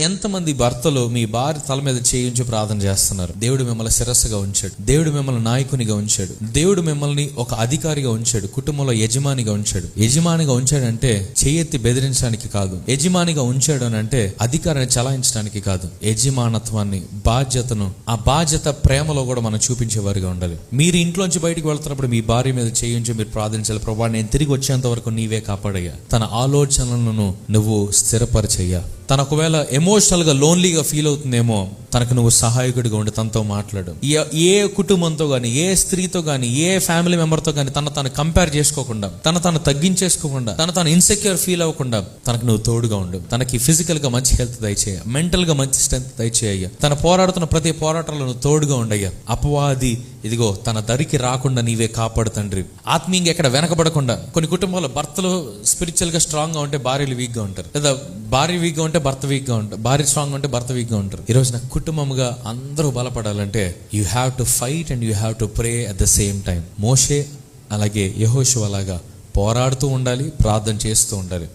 ఎంతమంది భర్తలు మీ భార్య తల మీద చేయించి ప్రార్థన చేస్తున్నారు? దేవుడు మిమ్మల్ని శిరస్సుగా ఉంచాడు, దేవుడు మిమ్మల్ని నాయకునిగా ఉంచాడు, దేవుడు మిమ్మల్ని ఒక అధికారిగా ఉంచాడు, కుటుంబంలో యజమానిగా ఉంచాడు. యజమానిగా ఉంచాడంటే చేయెత్తి బెదిరించడానికి కాదు, యజమానిగా ఉంచాడు అని అంటే అధికారాన్ని చలాయించడానికి కాదు. యజమానత్వాన్ని, బాధ్యతను, ఆ బాధ్యత ప్రేమలో కూడా మనం చూపించేవారుగా ఉండాలి. మీరు ఇంట్లోంచి బయటికి వెళ్తున్నప్పుడు మీ భార్య మీద చేయించి మీరు ప్రార్థించాలి, ప్రభా నేను తిరిగి వచ్చేంత వరకు నీవే కాపాడయ్యా. తన ఆలోచనలను నువ్వు స్థిరపరిచయ్యా. తన ఒకవేళ ఎమోషనల్ గా లోన్లీగా ఫీల్ అవుతుందేమో, తనకు నువ్వు సహాయకుడిగా ఉండి తనతో మాట్లాడు. ఏ కుటుంబంతో గాని, ఏ స్త్రీతో గాని, ఏ ఫ్యామిలీ మెంబర్తో గాని తను కంపేర్ చేసుకోకుండా, తను తగ్గించేసుకోకుండా, తను ఇన్సెక్యూర్ ఫీల్ అవ్వకుండా తనకు నువ్వు తోడుగా ఉండు. తనకి ఫిజికల్ గా మంచి హెల్త్ దయచేయ, మెంటల్ గా మంచి స్ట్రెంత్ దయచేయ. తన పోరాడుతున్న ప్రతి పోరాటంలో నువ్వు తోడుగా ఉండయ్యా. అపవాది ఇదిగో తన దరికి రాకుండా నీవే కాపాడు తండ్రి. ఆత్మీయంగా ఎక్కడ వెనకబడకుండా. కొన్ని కుటుంబాల్లో భర్తలు స్పిరిచువల్ గా స్ట్రాంగ్ గా ఉంటే భార్యలు వీక్ గా ఉంటారు, లేదా భార్య వీక్ గా ఉంటే భర్త వీక్ గా ఉంటారు, భార్య స్ట్రాంగ్ ఉంటే భర్త వీక్ గా ఉంటారు. ఈ రోజు నా కుటుంబంగా అందరూ బలపడాలంటే you have to fight and you have to pray at the same time. Moshe అలాగే యెహోషువ లాగా పోరాడుతూ ఉండాలి, ప్రార్థన చేస్తూ ఉండాలి.